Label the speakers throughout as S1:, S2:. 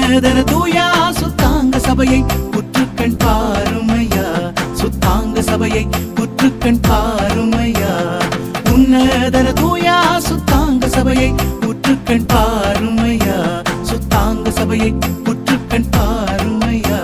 S1: உன்னதன தூயா சுத்தாங்க சபையை புற்றுக்கண் பாருமையா, சுத்தாங்க சபையை புற்றுக்கண் பாருமையா. உன்னதன தூயா சுத்தாங்க சபையை புற்றுக்கண் பாருமையா, சுத்தாங்க சபையை புற்றுக்கண் பாருமையா.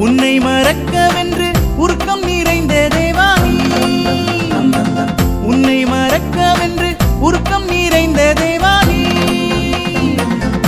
S1: உன்னை மறக்கவென்று உருக்கம் நிறைந்த தேவானி, உன்னை மறக்கவென்று உருக்கம் நிறைந்த தேவானி.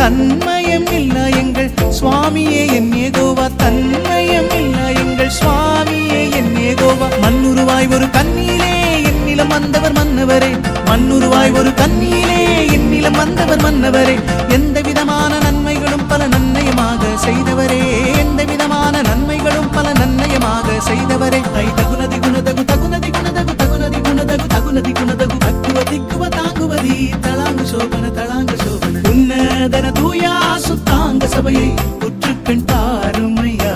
S1: தன்மயம் இல்ல எங்கள் சுவாமியே என் யெகோவா, தன்மயம் இல்ல எங்கள் சுவாமியே என் யெகோவா. மண்ணுருவாய் ஒரு கண்ணிலே என்னிலம் வந்தவர் மன்னவரே, மண்ணுருவாய் ஒரு கண்ணிலே என்னிலம் வந்தவர் மன்னவரே. எந்த விதமான நன்மைகளும் பல நன்னயமாக செய்தவரே, எந்த விதமான நன்மைகளும் பல நன்னயமாக செய்தவரே. ஐ தகுனதி குணதகு தகுனதி குணதகு தகுனதி குணதகு தகுனதி குணதகு அக்குவ திக்குவ தாங்குவதி தளாங்கு சோபன தளாங்கு சோபன. உன்னதன தூயா சுத்தாங்க சபையை புற்றுக்கண் பாருமையா,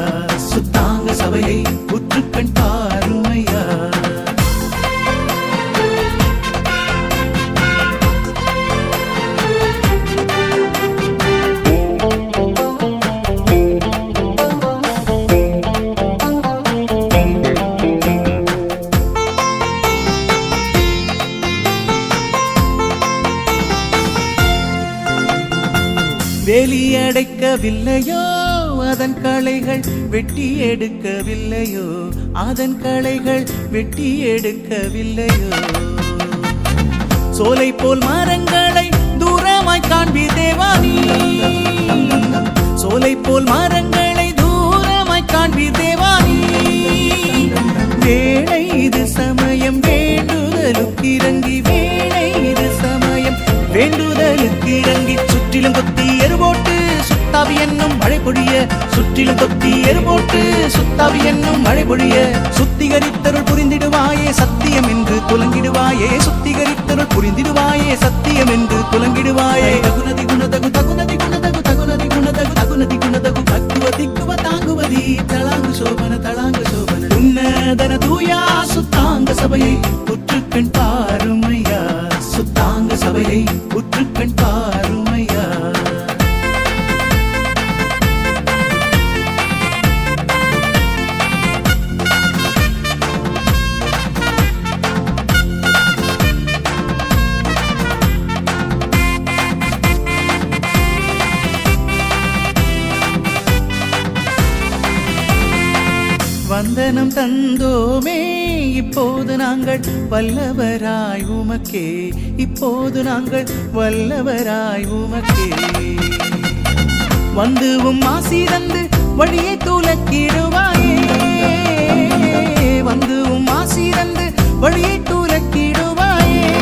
S1: சுத்தாங்க சபையை புற்றுக்கண் பாருமையா. வேலியடைக்கவில்லையோ அதன் களைகள் வெட்டி எடுக்கவில்லையோ, அதன் களைகள் வெட்டி எடுக்கவில்லையோ. சோலை போல் மரங்களை தூரமாய் காண்பி தேவானி, சோலை போல் மரங்களை தூரமாய் காண்பி தேவானி. வேளை இது சமயம் வேண்டுதலுக்கு இறங்கி, வேளை இது சமயம் வேண்டுதலுக்கு இறங்கி. சுற்றிலும் கொத்தி எருபோட்டு சுத்தாவி என்னும் மழை பொழிய, சுற்றிலும் கொத்தி எருபோட்டு சுத்தாவி என்னும் மழை பொழிய. சுத்திகரித்தருள் புரிந்திடுவாயே சத்தியம் என்று துலங்கிடுவாயே, சுத்திகரித்தருள் புரிந்திடுவாயே சத்தியம் என்று துலங்கிடுவாயே. தகுனதி குணதகு தகுனதி குணதகு தகுனதி குணதகு தகுனதி குணதகு அக்குவ திக்குவ தாங்குவதி தளாங்கு சோபன தளாங்கு சோபன. உன்னதன தூயா சுத்தாங்க சபையை புற்றுக்கண் பாருமையா, சுத்தாங்க சபையை புற்றுக்கண் பாருமையா. வந்தனம் தந்தோமே இப்போது நாங்கள் வல்லவராய் உமக்கே, இப்போது நாங்கள் வல்லவராய் உமக்கே. வந்துவும் ஆசி தந்து வழியை துலக்கிடுவாயே, வந்துவும் ஆசி தந்து வழியை துலக்கிடுவாயே.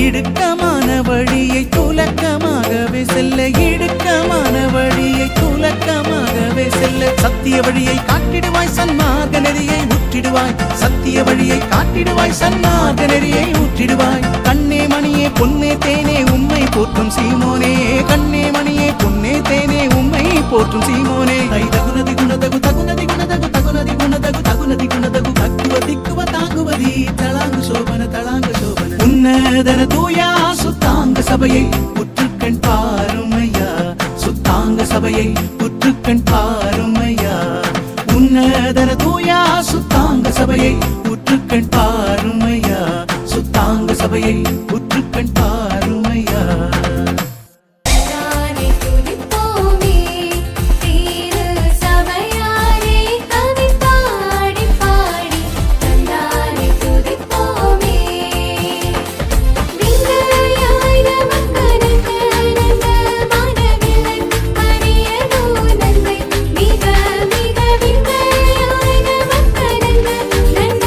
S1: இடுக்கமான வழியை துலக்கமாகவே செல்ல, இடுக்கமான வழியை துலக்கமாகவே செல்ல. சத்திய வழியை காட்டிடுவாய் சன்மார்க்க நெறியை ஊற்றிடுவாய், சத்திய வழியை காட்டிடுவாய் சன்மார்க்க நெறியை ஊற்றிடுவாய். கண்ணே மணியே பொன்னே தேனே உம்மை போற்றும் சீமோனே, கண்ணே மணியே பொன்னே தேனே உம்மை போற்றும் சீமோனே. ஐ தகுனதி குணதகு தகுனதி குணதகு தகுனதி குணதகு தகுனதி குணதகு அக்குவ திக்குவ தாங்குவதி தளாங்கு சோபன தளாங்கு சோபன. உன்னதன தூயா சுத்தாங்க சபையை புற்றுக்கண் பாருமையா, சுத்தாங்க சபையை புற்றுக்கண் பாருமையா. உன்னதன தூயா சுத்தாங்க சபையை புற்றுக்கண் பாருமையா, சுத்தாங்க சபையை புற்றுக்கண் பாருமையா.
S2: நந்த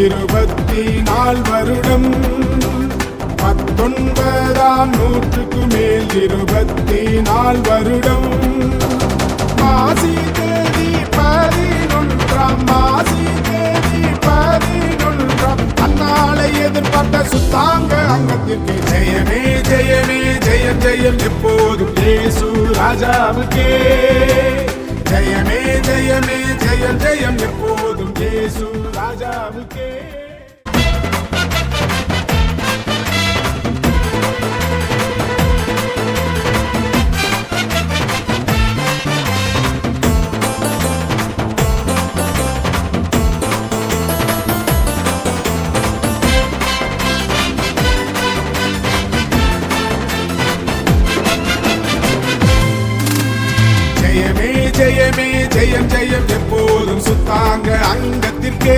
S2: 24 வருடம் 19ஆம் நூற்றுக்கு மேல் 24 வருடம் மாசி தேதி 11 மாசி தேதி 11 அந்நாளை எதிர்பார்த்த சுத்தாங்க அங்கத்திற்கு ஜெயமே ஜெயமே ஜெயம் ஜெயம் எப்போதும் இயேசு ராஜாவுக்கே ஜெயமே ஜெயமே ஜெயம் ஜெயம் எப்போதும் இயேசு ராஜாவுக்கே ஜெயமே ஜெயமே ஜெயம் ஜெயம் எப்போதும் சுத்தாங்க அங்கத்திற்கே